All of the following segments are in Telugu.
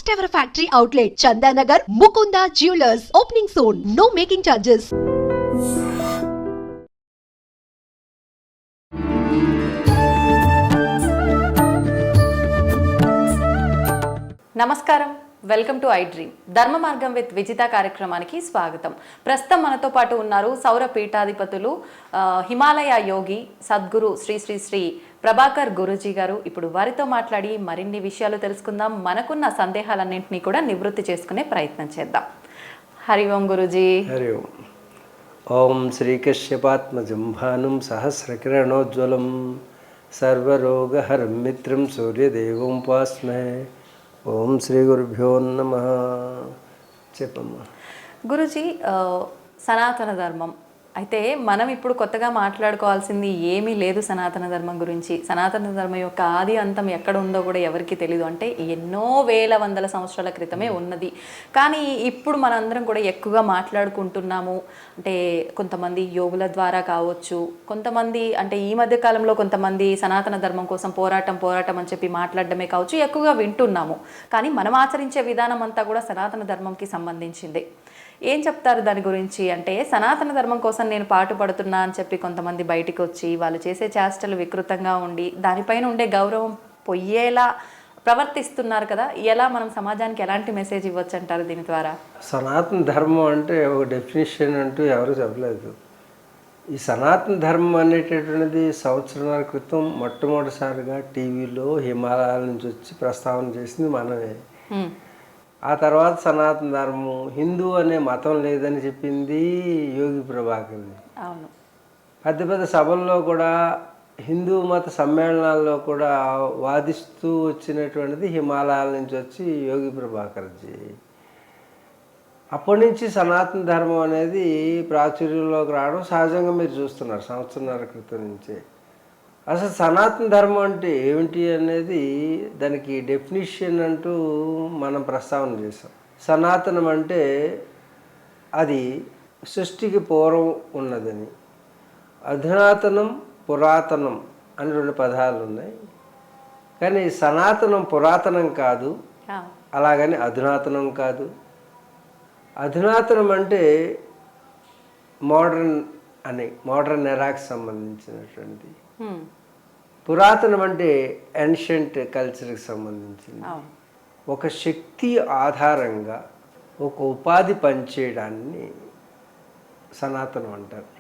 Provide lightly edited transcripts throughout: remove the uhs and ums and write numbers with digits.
First ever factory outlet, Chandanagar, Mukunda Jewelers, opening soon. No making charges. నమస్కారం, వెల్కమ్ టు ఐ డ్రీమ్. ధర్మ మార్గం విత్ విజిత కార్యక్రమానికి స్వాగతం. ప్రస్తుతం మనతో పాటు ఉన్నారు సౌర పీఠాధిపతులు హిమాలయ యోగి సద్గురు శ్రీ శ్రీ శ్రీ ప్రభాకర్ గురూజీ గారు. ఇప్పుడు వారితో మాట్లాడి మరిన్ని విషయాలు తెలుసుకుందాం. మనకున్న సందేహాలన్నింటినీ కూడా నివృత్తి చేసుకునే ప్రయత్నం చేద్దాం. హరి ఓం గురూజీ. హరి ఓం. ఓం శ్రీకశ్యపాత్మజం భానుం సహస్రకిరణోజ్వలం సర్వరోగహరం మిత్రం సూర్యదేవం ఉపాస్మే. ఓం శ్రీ గురుభ్యో నమః. చెప్పమ్మా. గురూజీ, సనాతన ధర్మం అయితే మనం ఇప్పుడు కొత్తగా మాట్లాడుకోవాల్సింది ఏమీ లేదు. సనాతన ధర్మం గురించి, సనాతన ధర్మం యొక్క ఆది అంతం ఎక్కడ ఉందో కూడా ఎవరికి తెలీదు. అంటే ఎన్నో వందల సంవత్సరాల క్రితమే ఉన్నది. కానీ ఇప్పుడు మనందరం కూడా ఎక్కువగా మాట్లాడుకుంటున్నాము. అంటే కొంతమంది యోగుల ద్వారా కావచ్చు, కొంతమంది అంటే ఈ మధ్య కాలంలో కొంతమంది సనాతన ధర్మం కోసం పోరాటం అని చెప్పి మాట్లాడడమే కావచ్చు, ఎక్కువగా వింటున్నాము. కానీ మనం ఆచరించే విధానం అంతా కూడా సనాతన ధర్మంకి సంబంధించింది. ఏం చెప్తారు దాని గురించి? అంటే సనాతన ధర్మం కోసం నేను పాటుపడుతున్నా అని చెప్పి కొంతమంది బయటికి వచ్చి వాళ్ళు చేసే చేష్టలు వికృతంగా ఉండి దానిపైన ఉండే గౌరవం పొయ్యేలా ప్రవర్తిస్తున్నారు కదా. ఎలా మనం సమాజానికి ఎలాంటి మెసేజ్ ఇవ్వచ్చు అంటారు దీని ద్వారా? సనాతన ధర్మం అంటే ఒక డెఫినేషన్ అంటూ ఎవరు చెప్పలేదు. ఈ సనాతన ధర్మం అనేటటువంటిది సంవత్సరాల క్రితం మొట్టమొదటిసారిగా టీవీలో హిమాలయాల నుంచి వచ్చి ప్రస్తావన చేసింది మనమే. ఆ తర్వాత సనాతన ధర్మం, హిందూ అనే మతం లేదని చెప్పింది యోగి ప్రభాకర్ని. అవును. పెద్ద పెద్ద సభల్లో కూడా హిందూ మత సమ్మేళనాల్లో కూడా వాదిస్తూ వచ్చినటువంటిది హిమాలయాల నుంచి వచ్చి యోగి ప్రభాకర్జీ. అప్పటి నుంచి సనాతన ధర్మం అనేది ప్రాచుర్యంలోకి రావడం సహజంగా మీరు చూస్తున్నారు సంవత్సరాల క్రితం నుంచే. అసలు సనాతన ధర్మం అంటే ఏమిటి అనేది దానికి డెఫినిషన్ అంటూ మనం ప్రస్తావన చేసాం. సనాతనం అంటే అది సృష్టికి పూర్వం ఉన్నదని, అధునాతనం పురాతనం అని రెండు పదాలు ఉన్నాయి. కానీ సనాతనం పురాతనం కాదు, అలాగని అధునాతనం కాదు. అధునాతనం అంటే మోడర్న్ ఎరాకి సంబంధించినటువంటి, పురాతనం అంటే ఏన్షియంట్ కల్చర్కి సంబంధించింది. ఒక శక్తి ఆధారంగా ఒక ఉపాధి పనిచేయడాన్ని సనాతనం అంటారు.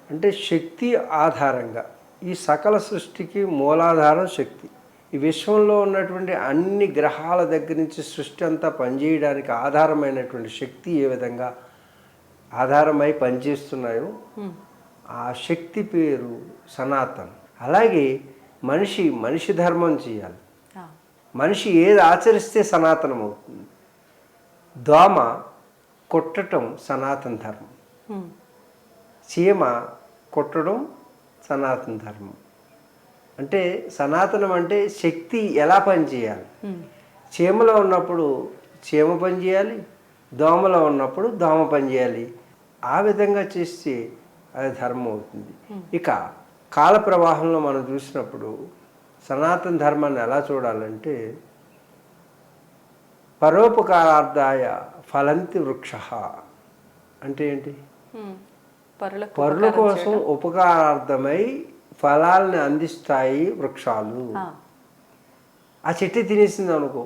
అంటే శక్తి ఆధారంగా ఈ సకల సృష్టికి మూలాధారం శక్తి. ఈ విశ్వంలో ఉన్నటువంటి అన్ని గ్రహాల దగ్గర నుంచి సృష్టి అంతా పనిచేయడానికి ఆధారమైనటువంటి శక్తి ఏ విధంగా ఆధారమై పనిచేస్తున్నాయో ఆ శక్తి పేరు సనాతనం. అలాగే మనిషి ధర్మం చేయాలి. మనిషి ఏది ఆచరిస్తే సనాతనం అవుతుంది. దోమ కొట్టడం సనాతన ధర్మం, చీమ కొట్టడం సనాతన ధర్మం. అంటే సనాతనం అంటే శక్తి ఎలా పనిచేయాలి. చీమలో ఉన్నప్పుడు చీమ పనిచేయాలి, దోమలో ఉన్నప్పుడు దోమ పనిచేయాలి. ఆ విధంగా చేస్తే అది ధర్మం అవుతుంది. ఇక కాల ప్రవాహంలో మనం చూసినప్పుడు సనాతన ధర్మాన్ని ఎలా చూడాలంటే, పరోపకారార్థాయ ఫలంతి వృక్ష అంటే ఏంటి? పరుల కోసం ఉపకారార్థమై ఫలాల్ని అందిస్తాయి వృక్షాలు. ఆ చెట్టు తినేసింది అనుకో,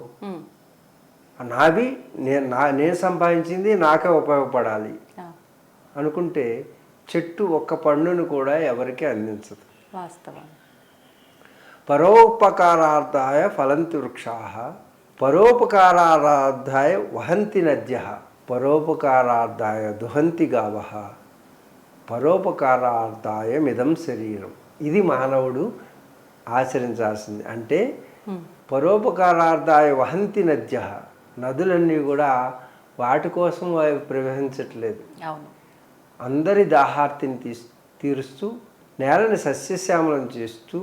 నావి నేను సంపాదించింది నాకే ఉపయోగపడాలి అనుకుంటే చెట్టు ఒక్క పండును కూడా ఎవరికి అందించదు. వాస్తవం. పరోపకారార్థాయ ఫలంతి వృక్షా, పరోపకారార్థాయ వహంతి నద్య, పరోపకారార్థాయ దుహంతి గావ, పరోపకారార్థాయ మిదం శరీరం. ఇది మానవుడు ఆచరించాల్సింది. అంటే పరోపకారార్థాయ వహంతి నద్య, నదులన్నీ కూడా వాటి కోసం అవి ప్రవహించట్లేదు. అందరి దాహార్తిని తీరుస్తూ, నేలని సస్యశ్యామలం చేస్తూ,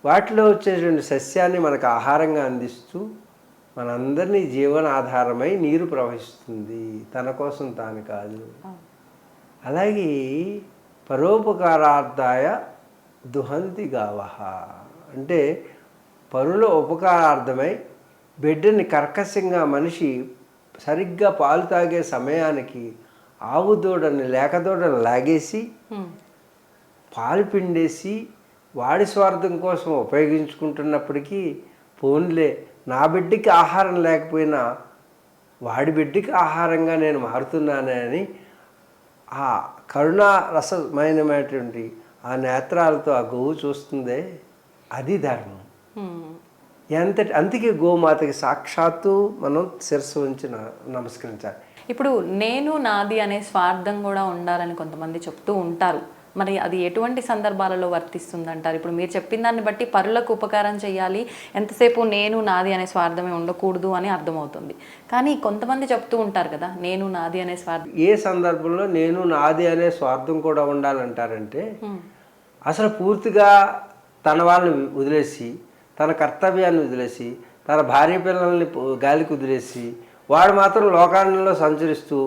వాటిలో వచ్చేటువంటి సస్యాన్ని మనకు ఆహారంగా అందిస్తూ, మనందరినీ జీవనాధారమై నీరు ప్రవహిస్తుంది, తన కోసం తాను కాదు. అలాగే పరోపకారార్థాయ దుహంతి గావ అంటే పరుల ఉపకారార్థమై బిడ్డని కర్కశంగా మనిషి సరిగ్గా పాలు తాగే సమయానికి ఆవు దూడని లేకదూడని లాగేసి పాలు పిండేసి వాడి స్వార్థం కోసం ఉపయోగించుకుంటున్నప్పటికీ పోన్లే నా బిడ్డకి ఆహారం లేకపోయినా వాడి బిడ్డకి ఆహారంగా నేను మారుతున్నానే అని ఆ కరుణా రసమైనటువంటి ఆ నేత్రాలతో ఆ గోవు చూస్తుందే అది ధర్మం. అందుకే గోమాతకి సాక్షాత్తు మనం శిరస్సు ఉంచి నమస్కరించాలి. ఇప్పుడు నేను నాది అనే స్వార్థం కూడా ఉండాలని కొంతమంది చెప్తూ ఉంటారు. మరి అది ఎటువంటి సందర్భాలలో వర్తిస్తుంది అంటారు? ఇప్పుడు మీరు చెప్పిన దాన్ని బట్టి పరులకు ఉపకారం చేయాలి, ఎంతసేపు నేను నాది అనే స్వార్థమే ఉండకూడదు అని అర్థమవుతుంది. కానీ కొంతమంది చెప్తూ ఉంటారు కదా, నేను నాది అనే స్వార్థం. ఏ సందర్భంలో నేను నాది అనే స్వార్థం కూడా ఉండాలంటారంటే, అసలు పూర్తిగా తన వాళ్ళని వదిలేసి, తన కర్తవ్యాన్ని వదిలేసి, తన భార్య పిల్లల్ని గాలికి వదిలేసి, వాడు మాత్రం లోకాలలో సంచరిస్తూ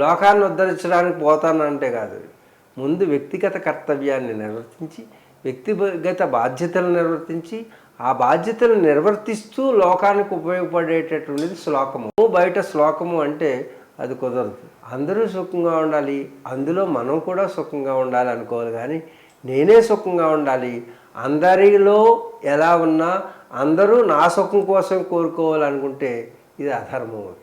లోకాన్ని ఉద్ధరించడానికి పోతానంటే కాదు. ముందు వ్యక్తిగత కర్తవ్యాన్ని నిర్వర్తించి, వ్యక్తిగత బాధ్యతలు నిర్వర్తించి, ఆ బాధ్యతలు నిర్వర్తిస్తూ లోకానికి ఉపయోగపడేటటువంటిది శ్లోకము. బయట శ్లోకము అంటే అది కుదరదు. అందరూ సుఖంగా ఉండాలి, అందులో మనం కూడా సుఖంగా ఉండాలి అనుకోవాలి. కానీ నేనే సుఖంగా ఉండాలి, అందరిలో ఎలా ఉన్నా అందరూ నా సుఖం కోసం కోరుకోవాలనుకుంటే ఇది అధర్మం అవుతుంది.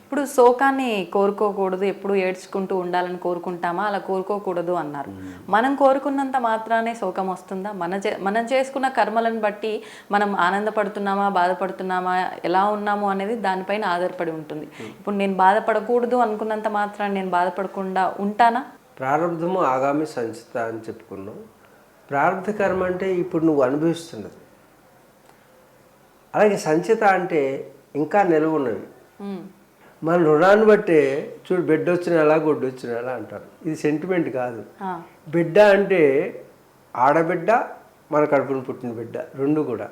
ఇప్పుడు శోకాన్ని కోరుకోకూడదు, ఎప్పుడు ఏడ్చుకుంటూ ఉండాలని కోరుకుంటామా? అలా కోరుకోకూడదు అన్నారు. మనం కోరుకున్నంత మాత్రానే శోకం వస్తుందా? మనం చేసుకున్న కర్మలను బట్టి మనం ఆనందపడుతున్నామా, బాధపడుతున్నామా, ఎలా ఉన్నాము అనేది దానిపైన ఆధారపడి ఉంటుంది. ఇప్పుడు నేను బాధపడకూడదు అనుకున్నంత మాత్రాన్ని నేను బాధపడకుండా ఉంటానా? ప్రారంధము ఆగామి సంచిత అని చెప్పుకున్నాం. ప్రారంధ కర్మ అంటే ఇప్పుడు నువ్వు అనుభవిస్తున్నది. అలాగే సంచిత అంటే ఇంకా నిలువ ఉన్నవి. మన రుణాన్ని బట్టే చూడు, బిడ్డ వచ్చిన ఎలా గొడ్డు వచ్చిన ఎలా అంటారు. ఇది సెంటిమెంట్ కాదు. బిడ్డ అంటే ఆడబిడ్డ, మన కడుపును పుట్టిన బిడ్డ, రెండు కూడా.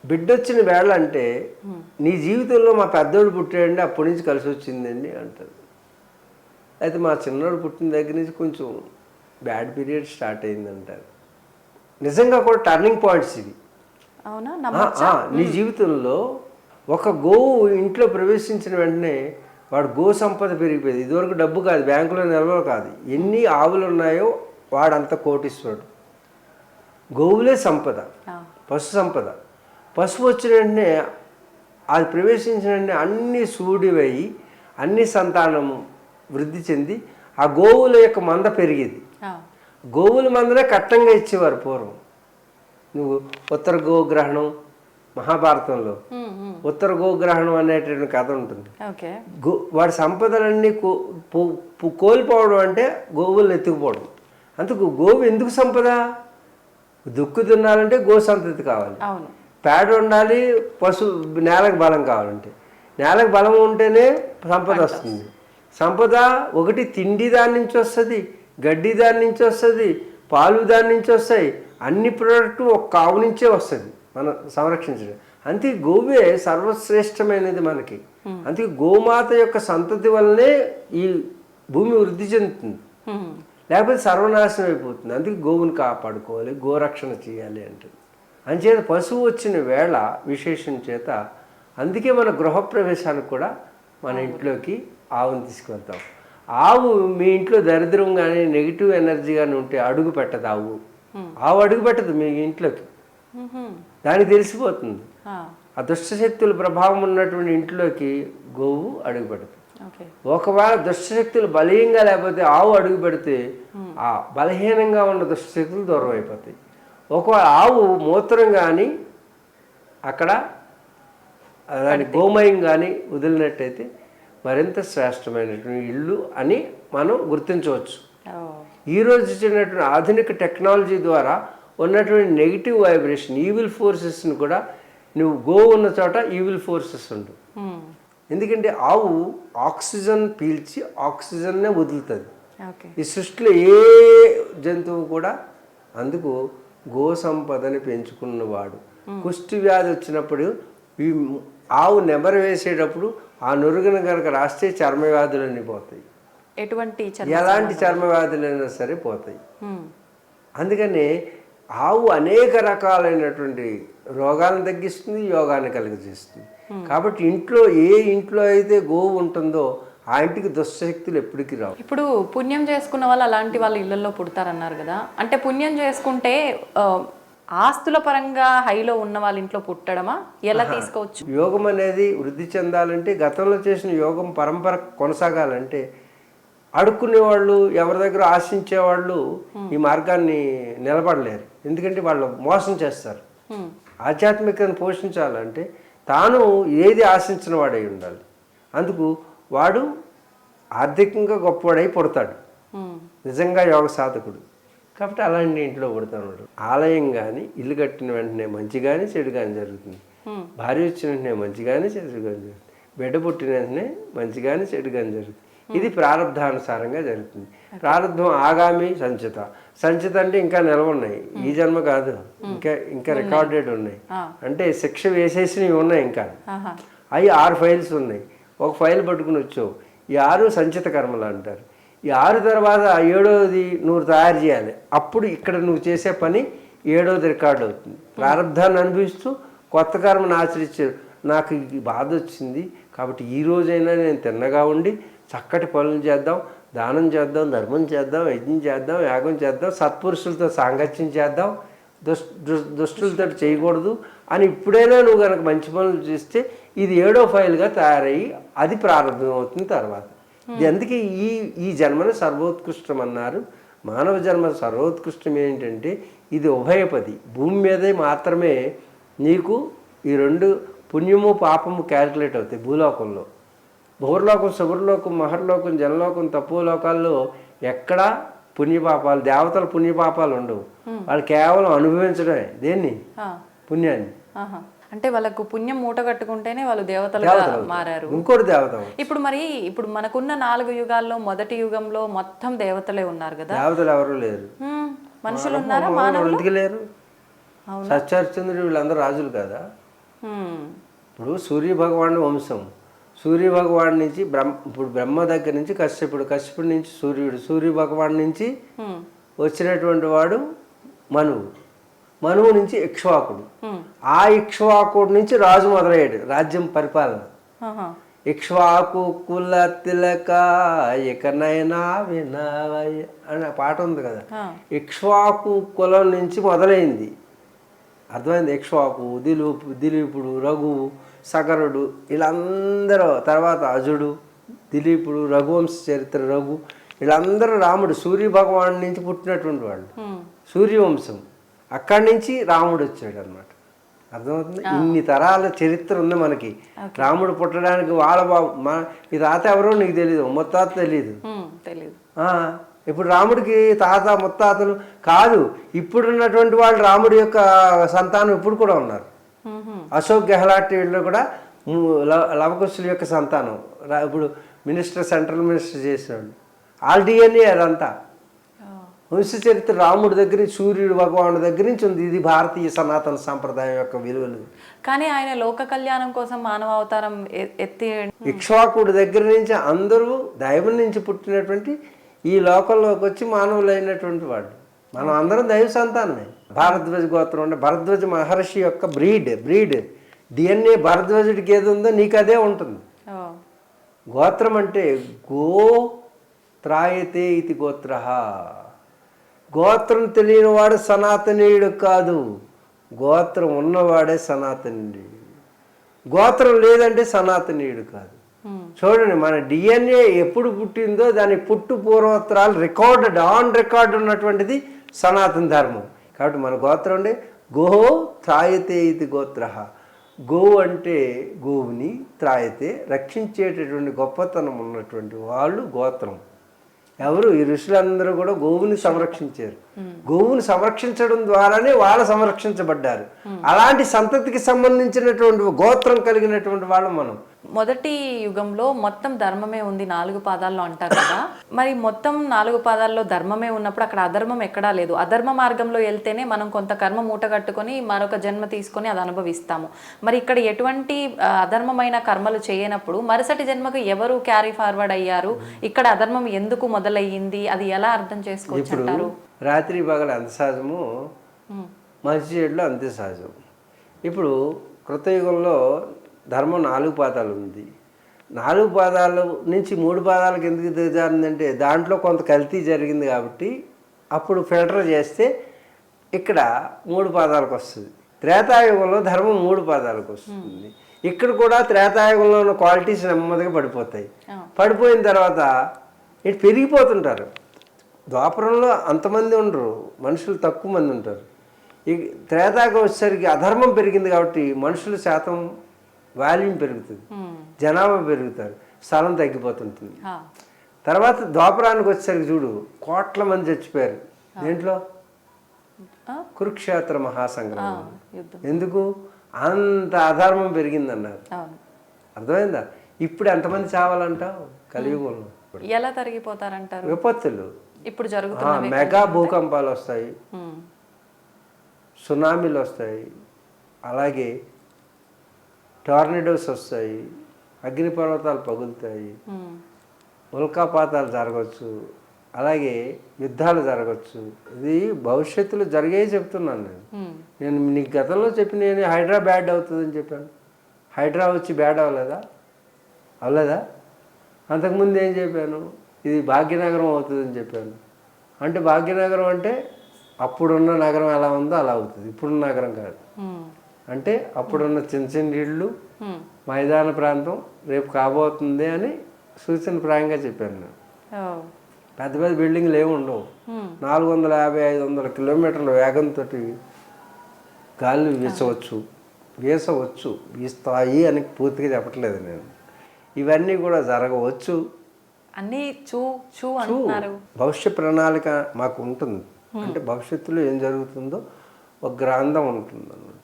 బిడ్డ వచ్చిన వేళ అంటే నీ జీవితంలో మా పెద్దోడు పుట్టాడండి, అప్పటి నుంచి కలిసి వచ్చిందండి అంటారు. అయితే మా చిన్నోడు పుట్టిన దగ్గర నుంచి కొంచెం బ్యాడ్ పీరియడ్ స్టార్ట్ అయిందంటారు. నిజంగా కూడా టర్నింగ్ పాయింట్స్ ఇవి. నీ జీవితంలో ఒక గోవు ఇంట్లో ప్రవేశించిన వెంటనే వాడు గో సంపద పెరిగిపోయింది. ఇదివరకు డబ్బు కాదు, బ్యాంకులో నిల్వలు కాదు, ఎన్ని ఆవులు ఉన్నాయో వాడంత కోటీశ్వరుడు. గోవులే సంపద, పశు సంపద. పశువు వచ్చిన వెంటనే అది ప్రవేశించిన వెంటనే అన్ని సూడివై అన్ని సంతానము వృద్ధి చెంది ఆ గోవుల యొక్క మంద పెరిగేది. గోవుల మందనే కట్టంగా ఇచ్చేవారు పూర్వం. నువ్వు ఉత్తర గోగ్రహణం మహాభారతంలో ఉత్తర గోగ్రహణం అనేటువంటి కథ ఉంటుంది. వాడి సంపదలన్నీ కోల్పోవడం అంటే గోవులను ఎత్తుకుపోవడం. అందుకు గోవు ఎందుకు సంపద? దుక్కు దున్నాలంటే గో సంతతి కావాలి, పేడ ఉండాలి, నేలకు బలం కావాలంటే, నేలకు బలం ఉంటేనే సంపద వస్తుంది. సంపద ఒకటి తిండి దాని నుంచి వస్తుంది, గడ్డి దాని నుంచి వస్తుంది, పాలు దాని నుంచి వస్తాయి. అన్ని ప్రోడక్టు ఒక ఆవు నుంచే వస్తుంది మనం సంరక్షించడం. అందుకే గోవే సర్వశ్రేష్టమైనది మనకి. అందుకే గోమాత యొక్క సంతతి వల్లనే ఈ భూమి వృద్ధి చెందుతుంది, లేకపోతే సర్వనాశనం అయిపోతుంది. అందుకే గోవుని కాపాడుకోవాలి, గోరక్షణ చేయాలి అంటుంది. అంచేత పశువు వచ్చిన వేళ విశేషం చేత అందుకే మన గృహప్రవేశానికి కూడా మన ఇంట్లోకి ఆవుని తీసుకువెళ్తాం. ఆవు మీ ఇంట్లో దరిద్రం కానీ నెగిటివ్ ఎనర్జీ కానీ ఉంటే అడుగు పెట్టదు ఆవు. ఆవు అడుగు పెట్టదు మీ ఇంట్లోకి, దానికి తెలిసిపోతుంది. ఆ దుష్టశక్తుల ప్రభావం ఉన్నటువంటి ఇంట్లోకి గోవు అడుగు పెడతాయి. ఒకవేళ దుష్టశక్తులు బలీయంగా లేకపోతే ఆవు అడుగు పెడితే ఆ బలహీనంగా ఉన్న దుష్టశక్తులు దూరం అయిపోతాయి. ఒకవేళ ఆవు మూత్రం కానీ అక్కడ దాని గోమయం కానీ వదిలినట్టయితే మరింత శ్రేష్టమైనటువంటి ఇల్లు అని మనం గుర్తించవచ్చు. ఈరోజు ఇచ్చినటువంటి ఆధునిక టెక్నాలజీ ద్వారా ఉన్నటువంటి నెగిటివ్ వైబ్రేషన్, ఈవిల్ ఫోర్సెస్ని కూడా నువ్వు గోవు ఉన్న చోట ఈవిల్ ఫోర్సెస్ ఉండు. ఎందుకంటే ఆవు ఆక్సిజన్ పీల్చి ఆక్సిజన్నే వదులుతుంది. ఈ సృష్టిలో ఏ జంతువు కూడా. అందుకు గో సంపదని పెంచుకున్నవాడు కుష్టి వ్యాధి వచ్చినప్పుడు ఈ ఆవు నెమరు వేసేటప్పుడు ఆ నురుగును కనుక రాస్తే చర్మ వ్యాధులన్నీ పోతాయి. ఎలాంటి చర్మ వ్యాధులైనా సరే పోతాయి. అందుకని ఆవు అనేక రకాలైనటువంటి రోగాలను తగ్గిస్తుంది, యోగాన్ని కలిగజేస్తుంది. కాబట్టి ఇంట్లో అయితే గోవు ఉంటుందో ఆ ఇంటికి దుష్టశక్తులు ఎప్పటికీ రావు. ఇప్పుడు పుణ్యం చేసుకున్న వాళ్ళు అలాంటి వాళ్ళ ఇళ్లలో పుడతారన్నారు కదా, అంటే పుణ్యం చేసుకుంటే ఆస్తుల పరంగా హైలో ఉన్న వాళ్ళ ఇంట్లో పుట్టడమా, ఎలా తీసుకోవచ్చు? యోగం అనేది వృద్ధి చెందాలంటే, గతంలో చేసిన యోగం పరంపర కొనసాగాలంటే అడుక్కునే వాళ్ళు, ఎవరి దగ్గర ఆశించే వాళ్ళు ఈ మార్గాన్ని నిలబడలేరు. ఎందుకంటే వాళ్ళు మోసం చేస్తారు. ఆధ్యాత్మికతను పోషించాలంటే తాను ఏది ఆశించిన వాడై ఉండాలి. అందుకు వాడు ఆర్థికంగా గొప్పవాడై పుడతాడు, నిజంగా యోగ సాధకుడు. కాబట్టి అలాంటి ఇంట్లో పుడతాడు. ఆలయం కానీ ఇల్లు కట్టిన వెంటనే మంచి కానీ చెడు కానీ జరుగుతుంది. భార్య వచ్చిన వెంటనే మంచి కానీ చెడు కానీ జరుగుతుంది. బిడ్డ పుట్టిన వెంటనే మంచి కానీ చెడు కానీ జరుగుతుంది. ఇది ప్రారంధానుసారంగా జరుగుతుంది. ప్రారంధం ఆగామి సంచిత అంటే ఇంకా నిలవ ఉన్నాయి, ఈ జన్మ కాదు, ఇంకా రికార్డెడ్ ఉన్నాయి. అంటే శిక్ష వేసేసినవి ఉన్నాయి, ఇంకా అవి 6 ఫైల్స్ ఉన్నాయి. ఒక ఫైల్ పట్టుకుని వచ్చావు, ఈ 6 సంచిత కర్మలు అంటారు. ఈ 6 తర్వాత 7వది నువ్వు తయారు చేయాలి. అప్పుడు ఇక్కడ నువ్వు చేసే పని 7వది రికార్డు అవుతుంది. ప్రారంధాన్ని అనుభవిస్తూ కొత్త కర్మను ఆచరించారు. నాకు ఈ బాధ వచ్చింది కాబట్టి ఈ రోజైనా నేను తిన్నగా ఉండి చక్కటి పనులు చేద్దాం, దానం చేద్దాం, ధర్మం చేద్దాం, యజ్ఞం చేద్దాం, యాగం చేద్దాం, సత్పురుషులతో సాంగత్యం చేద్దాం, దుష్టులతో చేయకూడదు అని ఇప్పుడైనా నువ్వు కనుక మంచి పనులు చేస్తే ఇది 7వ ఫైల్గా తయారయ్యి అది ప్రారంభం అవుతుంది తర్వాత. అందుకే ఈ జన్మను సర్వోత్కృష్టం అన్నారు. మానవ జన్మ సర్వోత్కృష్టం ఏంటంటే ఇది ఉభయపది. భూమి మీదే మాత్రమే నీకు ఈ 2 పుణ్యము పాపము క్యాలిక్యులేట్ అవుతాయి. భూలోకంలో భూర్లోకం, శుభర్లోకం, మహర్లోకం, జనలోకం, తపోలోకాల్లో ఎక్కడా పుణ్యపాపాలు, దేవతల పుణ్యపాపాలు ఉండవు. వాళ్ళు కేవలం అనుభవించడమే. దేన్ని? పుణ్యాన్ని. అంటే వాళ్ళకు పుణ్యం మూట కట్టుకుంటేనే వాళ్ళు దేవతలుగా మారారు. ఇంకోటి దేవత. ఇప్పుడు మనకున్న 4 యుగాల్లో మొదటి యుగంలో మొత్తం దేవతలే ఉన్నారు కదా. దేవతలు ఎవరు లేరు, మనుషులు ఉన్నారా? మానవులు లేరు. సత్యహరిశ్చంద్రుడు వీళ్ళందరూ రాజులు కదా. ఇప్పుడు సూర్య భగవానుడు వంశం, సూర్య భగవాన్ నుంచి ఇప్పుడు బ్రహ్మ దగ్గర నుంచి కశ్యపుడి నుంచి సూర్య భగవాన్ నుంచి వచ్చినటువంటి వాడు మనువు నుంచి ఇక్ష్వాకుడు. ఆ ఇక్ష్వాకుడు నుంచి రాజు మొదలయ్యాడు రాజ్యం పరిపాలన. ఇక్ష్వాకు కుల తిలక ఇకనైనా వినవయ్య అనే పాట ఉంది కదా. ఇక్ష్వాకు కులం నుంచి మొదలైంది, అర్థమైంది. ఇక్ష్వాకు, దిలీపుడు, రఘువు, సగరుడు, వీళ్ళందరూ, తర్వాత అజుడు, దిలీపుడు, రఘువంశ చరిత్ర రఘు, వీళ్ళందరూ రాముడు సూర్య భగవాన్ నుంచి పుట్టినటువంటి వాళ్ళు. సూర్యవంశం అక్కడి నుంచి రాముడు వచ్చాడు అనమాట. అర్థమవుతుంది. ఇన్ని తరాల చరిత్ర ఉంది మనకి. రాముడు పుట్టడానికి ఈ తాత ఎవరో నీకు తెలీదు, ముత్తాత తెలీదు. ఇప్పుడు రాముడికి తాత ముత్తాతలు కాదు, ఇప్పుడున్నటువంటి వాళ్ళు రాముడి యొక్క సంతానం ఇప్పుడు కూడా ఉన్నారు. అశోక్ గెహ్లాట్ వీళ్ళు కూడా లవకుశుల యొక్క సంతానం. ఇప్పుడు సెంట్రల్ మినిస్టర్ చేసినాడు. ఆల్ డిఎన్ఏ అదంతా వంశ చరిత్ర రాముడి దగ్గర నుంచి, సూర్యుడు భగవానుడి దగ్గర నుంచి ఉంది. ఇది భారతీయ సనాతన సాంప్రదాయం యొక్క విలువలు. కానీ ఆయన లోక కళ్యాణం కోసం మానవ అవతారం ఎత్తి ఇక్ష్వాకుడి దగ్గర నుంచి అందరూ దైవం నుంచి పుట్టినటువంటి ఈ లోకంలోకి వచ్చి మానవులైనటువంటి వాళ్ళు. మనం అందరం దైవ సంతానమే. భారద్వాజ గోత్రం అంటే భరద్వాజ మహర్షి యొక్క బ్రీడ్ డిఎన్ఏ. భరద్వాజుడికి ఏది ఉందో నీకు అదే ఉంటుంది. గోత్రం అంటే గో త్రాయతే ఇది గోత్ర. గోత్రం తెలియని వాడు సనాతనీయుడు కాదు, గోత్రం ఉన్నవాడే సనాతనీయుడు. గోత్రం లేదంటే సనాతనీయుడు కాదు. చూడండి, మన డిఎన్ఏ ఎప్పుడు పుట్టిందో దాని పూర్వోత్తరాలు ఆన్ రికార్డు ఉన్నటువంటిది సనాతన ధర్మం. కాబట్టి మన గోత్రం అంటే గో త్రాయతే ఇది గోత్ర. గోవు అంటే గోవుని, త్రాయతే రక్షించేటటువంటి గొప్పతనం ఉన్నటువంటి వాళ్ళు గోత్రం. ఎవరు? ఈ ఋషులందరూ కూడా గోవుని సంరక్షించారు. గోవుని సంరక్షించడం ద్వారానే వాళ్ళు సంరక్షించబడ్డారు. అలాంటి సంతతికి సంబంధించినటువంటి గోత్రం కలిగినటువంటి వాళ్ళు మనం. మొదటి యుగంలో మొత్తం ధర్మమే ఉంది 4 పాదాల్లో అంటారు కదా. మరి మొత్తం 4 పాదాల్లో ధర్మమే ఉన్నప్పుడు అక్కడ అధర్మం ఎక్కడా లేదు. అధర్మ మార్గంలో వెళ్తేనే మనం కొంత కర్మ మూట కట్టుకొని మరొక జన్మ తీసుకొని అది అనుభవిస్తాము. మరి ఇక్కడ ఎటువంటి అధర్మమైన కర్మలు చేయనప్పుడు మరుసటి జన్మకు ఎవరు క్యారీ ఫార్వర్డ్ అయ్యారు? ఇక్కడ అధర్మం ఎందుకు మొదలయ్యింది? అది ఎలా అర్థం చేసుకోవచ్చు అంటారు? రాత్రి పగలు అంత సహజము, మంచి చెడులో అంతే సహజం. ఇప్పుడు కృతయుగంలో ధర్మం 4 పాదాలు ఉంది. 4 పాదాల నుంచి 3 పాదాలకు ఎందుకు దిగజారిందంటే దాంట్లో కొంత కల్తీ జరిగింది కాబట్టి అప్పుడు ఫిల్టర్ చేస్తే ఇక్కడ 3 పాదాలకు వస్తుంది. త్రేతాయుగంలో ధర్మం 3 పాదాలకు వస్తుంది. ఇక్కడ కూడా త్రేతాయుగంలో ఉన్న క్వాలిటీస్ నెమ్మదిగా పడిపోతాయి. పడిపోయిన తర్వాత ఇటు పెరిగిపోతుంటారు. ద్వాపరంలో అంతమంది ఉండరు, మనుషులు తక్కువ మంది ఉంటారు. ఈ త్రేతాయుగం వచ్చేసరికి అధర్మం పెరిగింది కాబట్టి మనుషుల శాతం వాల్యూమ్ పెరుగుతుంది, జనాభా పెరుగుతారు, స్థలం తగ్గిపోతుంటుంది. తర్వాత ద్వాపరానికి వచ్చేసరికి చూడు కోట్ల మంది చచ్చిపోయారు. దేంట్లో? కురుక్షేత్ర మహాసంగ్రామం. ఎందుకు? అంత అధర్మం పెరిగిందన్నారు. అర్థమైందా? ఇప్పుడు ఎంతమంది చావాలంటావు కలియుగంలో? ఎలా తరిగిపోతారంటారు? విపత్తులు ఇప్పుడు జరుగుతున్న మెగా భూకంపాలు వస్తాయి, సునామీలు వస్తాయి, అలాగే టార్నడోస్ వస్తాయి, అగ్నిపర్వతాలు పగులుతాయి, ఉల్కాపాతాలు జరగవచ్చు, అలాగే యుద్ధాలు జరగచ్చు. ఇది భవిష్యత్తులో జరిగే చెప్తున్నాను నేను నీకు గతంలో చెప్పి నేను హైడ్రా బ్యాడ్ అవుతుందని చెప్పాను. హైడ్రా వచ్చి బ్యాడ్ అవ్వలేదా? అవ్వలేదా? అంతకుముందు ఏం చెప్పాను? ఇది భాగ్యనగరం అవుతుందని చెప్పాను. అంటే భాగ్యనగరం అంటే అప్పుడున్న నగరం ఎలా ఉందో అలా అవుతుంది, ఇప్పుడున్న నగరం కాదు. అంటే అప్పుడున్న చిన్న చిన్న ఇళ్ళు, మైదాన ప్రాంతం రేపు కాబోతుంది అని సూచనప్రాయంగా చెప్పాను నేను. పెద్ద పెద్ద బిల్డింగ్లు ఏమి ఉండవు. 450-500 కిలోమీటర్ల వేగంతో గాలి వీసవచ్చు, వీస్తాయి అని పూర్తిగా చెప్పట్లేదు నేను. ఇవన్నీ కూడా జరగవచ్చు. అన్నీ అంటున్నారు. భవిష్య ప్రణాళిక మాకు ఉంటుంది. అంటే భవిష్యత్తులో ఏం జరుగుతుందో ఒక గ్రంథం ఉంటుంది అన్నమాట,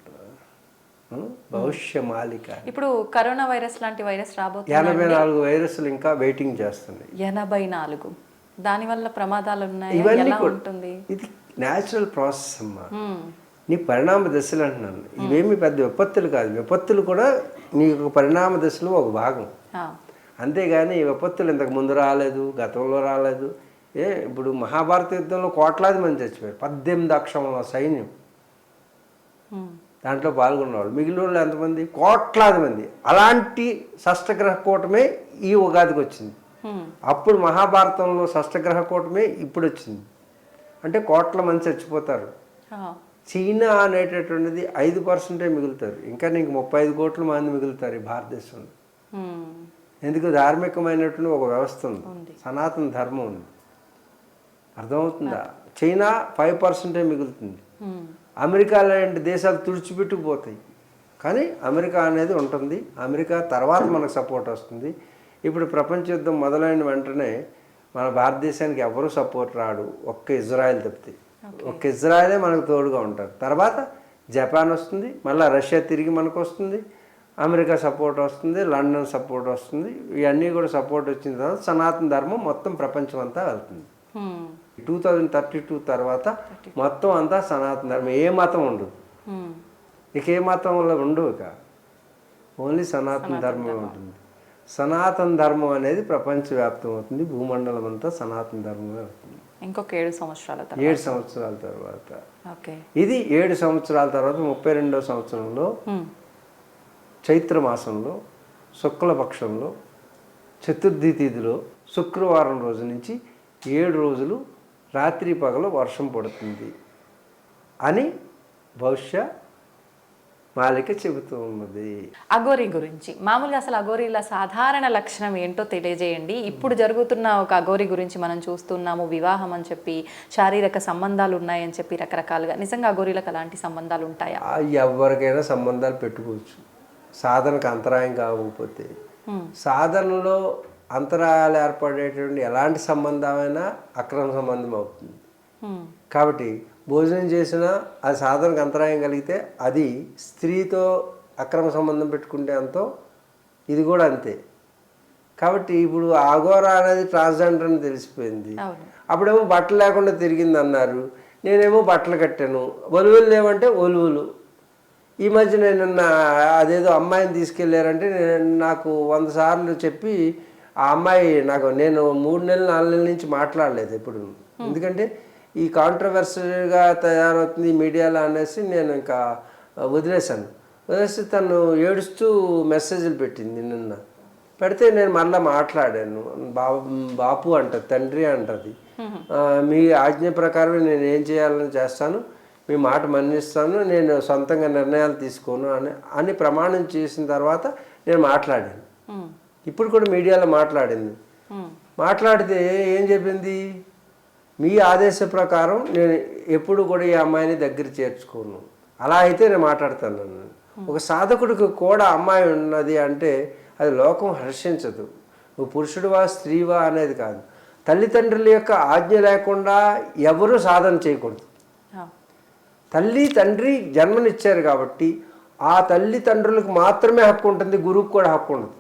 భవిష్య మాలిక. ఇప్పుడు కరోనా వైరస్ లాంటి వైరస్ రాబోతుంది. 84 వైరస్లు ఇంకా వెయిటింగ్ చేస్తున్నాయి. 84. దానివల్ల ప్రమాదాలు ఉన్నాయి. ఇవన్నీ ఎలా ఉంటుంది? ఇది న్యాచురల్ ప్రాసెస్ అమ్మా. నీ పరిణామ దశలు అంటున్నాను. ఇవేమి పెద్ద విపత్తులు కాదు. విపత్తులు కూడా నీ పరిణామ దశలో ఒక భాగం. అంతేగాని ఈ విపత్తులు ఇంతకు ముందు రాలేదు, గతంలో రాలేదు. ఇప్పుడు మహాభారత యుద్ధంలో కోట్లాది మంది చచ్చిపోయారు. 18 అక్షముల సైన్యం దాంట్లో పాల్గొన్నవాళ్ళు. మిగిలిన వాళ్ళు ఎంతమంది? కోట్లాది మంది. అలాంటి షష్టగ్రహ కూటమే ఈ ఉగాదికి వచ్చింది. అప్పుడు మహాభారతంలో షష్టగ్రహ కూటమే ఇప్పుడు వచ్చింది. అంటే కోట్ల మంది చచ్చిపోతారు. చైనా అనేటటువంటిది 5% మిగులుతారు. ఇంకా నీకు 35 కోట్ల మంది మిగులుతారు ఈ భారతదేశంలో. ఎందుకు? ధార్మికమైనటువంటి ఒక వ్యవస్థ ఉంది, సనాతన ధర్మం ఉంది. అర్థమవుతుందా? చైనా 5% మిగులుతుంది. అమెరికా లాంటి దేశాలు తుడిచిపెట్టుకుపోతాయి, కానీ అమెరికా అనేది ఉంటుంది. అమెరికా తర్వాత మనకు సపోర్ట్ వస్తుంది. ఇప్పుడు ప్రపంచ యుద్ధం మొదలైన వెంటనే మన భారతదేశానికి ఎవరు సపోర్ట్ రాడు, ఒక్క ఇజ్రాయెల్ తప్పితే. ఒక్క ఇజ్రాయెలే మనకు తోడుగా ఉంటారు. తర్వాత జపాన్ వస్తుంది, మళ్ళీ రష్యా తిరిగి మనకు వస్తుంది, అమెరికా సపోర్ట్ వస్తుంది, లండన్ సపోర్ట్ వస్తుంది. ఇవన్నీ కూడా సపోర్ట్ వచ్చిన తర్వాత సనాతన ధర్మం మొత్తం ప్రపంచం అంతా వెళ్తుంది. 2032 తర్వాత మొత్తం అంతా సనాతన ధర్మం. ఏ మతం ఉండదు ఇక, ఏ మతం వల్ల ఉండవు ఇక, ఓన్లీ సనాతన ధర్మం ఉంటుంది. సనాతన ధర్మం అనేది ప్రపంచవ్యాప్తం అవుతుంది. భూమండలం అంతా సనాతన ధర్మమే అవుతుంది. ఇంకొక 7 సంవత్సరాల తర్వాత 7 సంవత్సరాల తర్వాత ఇది 7 సంవత్సరాల తర్వాత 32వ సంవత్సరంలో చైత్రమాసంలో శుక్లపక్షంలో చతుర్థి తిథిలో శుక్రవారం రోజు నుంచి 7 రోజులు రాత్రి పగలు వర్షం పడుతుంది అని భవిష్య మాలిక చెబుతూ ఉన్నది. అఘోరి గురించి మామూలుగా అసలు అఘోరీల సాధారణ లక్షణం ఏంటో తెలియజేయండి. ఇప్పుడు జరుగుతున్న ఒక అఘోరి గురించి మనం చూస్తున్నాము. వివాహం అని చెప్పి, శారీరక సంబంధాలు ఉన్నాయని చెప్పి రకరకాలుగా. నిజంగా అఘోరీలకు అలాంటి సంబంధాలు ఉంటాయా? ఎవరికైనా సంబంధాలు పెట్టుకోవచ్చు, సాధనకు అంతరాయం కాకపోతే. సాధనలో అంతరాయాలు ఏర్పడేటువంటి ఎలాంటి సంబంధమైనా అక్రమ సంబంధం అవుతుంది. కాబట్టి భోజనం చేసినా అది సాధనకు అంతరాయం కలిగితే అది స్త్రీతో అక్రమ సంబంధం పెట్టుకుంటే అంతో ఇది కూడా అంతే. కాబట్టి ఇప్పుడు అఘోర అనేది ట్రాన్స్జెండర్ అని తెలిసిపోయింది. అప్పుడేమో బట్టలు లేకుండా తిరిగింది అన్నారు, నేనేమో బట్టలు కట్టాను. ఒలువులు లేవంటే ఒలువులు. ఈ మధ్య నేను అదేదో అమ్మాయిని తీసుకెళ్ళారంటే నాకు 100 సార్లు చెప్పి ఆ అమ్మాయి నేను 3 నెలలు 4 నెలల నుంచి మాట్లాడలేదు ఎప్పుడు. ఎందుకంటే ఈ కాంట్రవర్సీగా తయారవుతుంది మీడియాలో అనేసి నేను ఇంకా వదిలేశాను. వదిలేసి తను ఏడుస్తూ మెసేజ్లు పెట్టింది నిన్న. పెడితే నేను మళ్ళీ మాట్లాడాను. బాపు అంటది, తండ్రి అంటది. మీ ఆజ్ఞ ప్రకారం నేను ఏం చేయాలని చేస్తాను, మీ మాట మన్నిస్తాను, నేను సొంతంగా నిర్ణయాలు తీసుకోను అని ప్రమాణం చేసిన తర్వాత నేను మాట్లాడాను. ఇప్పుడు కూడా మీడియాలో మాట్లాడింది. మాట్లాడితే ఏం చెప్పింది, మీ ఆదేశ ప్రకారం నేను ఎప్పుడు కూడా ఈ అమ్మాయిని దగ్గర చేర్చుకోను, అలా అయితే నేను మాట్లాడతాను. ఒక సాధకుడికి కూడా అమ్మాయి ఉన్నది అంటే అది లోకం హర్షించదు. నువ్వు పురుషుడివా స్త్రీవా అనేది కాదు. తల్లిదండ్రుల యొక్క ఆజ్ఞ లేకుండా ఎవరూ సాధన చేయకూడదు. తల్లి తండ్రి జన్మనిచ్చారు కాబట్టి ఆ తల్లిదండ్రులకు మాత్రమే హక్కు ఉంటుంది, గురువుకు కూడా హక్కు ఉండదు.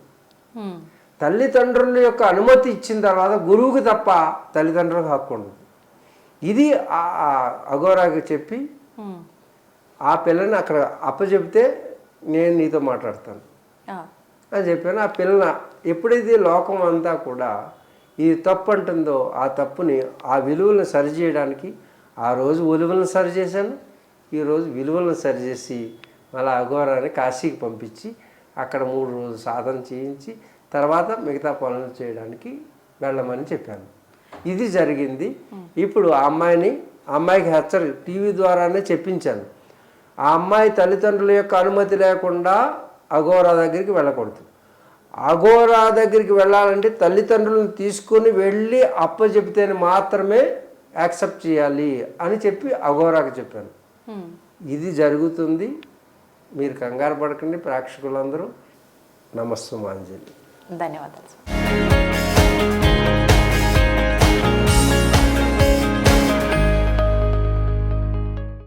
తల్లిదండ్రుల యొక్క అనుమతి ఇచ్చిన తర్వాత గురువుకి తప్ప తల్లిదండ్రులకు హక్కు ఉండదు. ఇది అఘోరాకి చెప్పి ఆ పిల్లని అక్కడ అప్పచెప్తే నేను నీతో మాట్లాడతాను అని చెప్పాను. ఆ పిల్ల ఎప్పుడైతే లోకం అంతా కూడా ఇది తప్పు అంటుందో ఆ తప్పుని, ఆ విలువలను సరిచేయడానికి ఆ రోజు విలువలను సరిచేశాను, ఈరోజు విలువలను సరిచేసి మళ్ళీ అఘోరాన్ని కాశీకి పంపించి అక్కడ 3 రోజులు సాధన చేయించి తర్వాత మిగతా పనులు చేయడానికి వెళ్ళమని చెప్పాను. ఇది జరిగింది. ఇప్పుడు ఆ అమ్మాయికి హెచ్చరిక టీవీ ద్వారానే చెప్పించాను. ఆ అమ్మాయి తల్లిదండ్రుల యొక్క అనుమతి లేకుండా అఘోరా దగ్గరికి వెళ్ళకూడదు. అఘోరా దగ్గరికి వెళ్ళాలంటే తల్లిదండ్రులను తీసుకొని వెళ్ళి అప్పచెప్తేనే మాత్రమే యాక్సెప్ట్ చేయాలి అని చెప్పి అఘోరాకి చెప్పాను. ఇది జరుగుతుంది. మీరు కంగారు పడకండి ప్రేక్షకులందరూ. నమస్తే మాంజలి. ధన్యవాదాలు.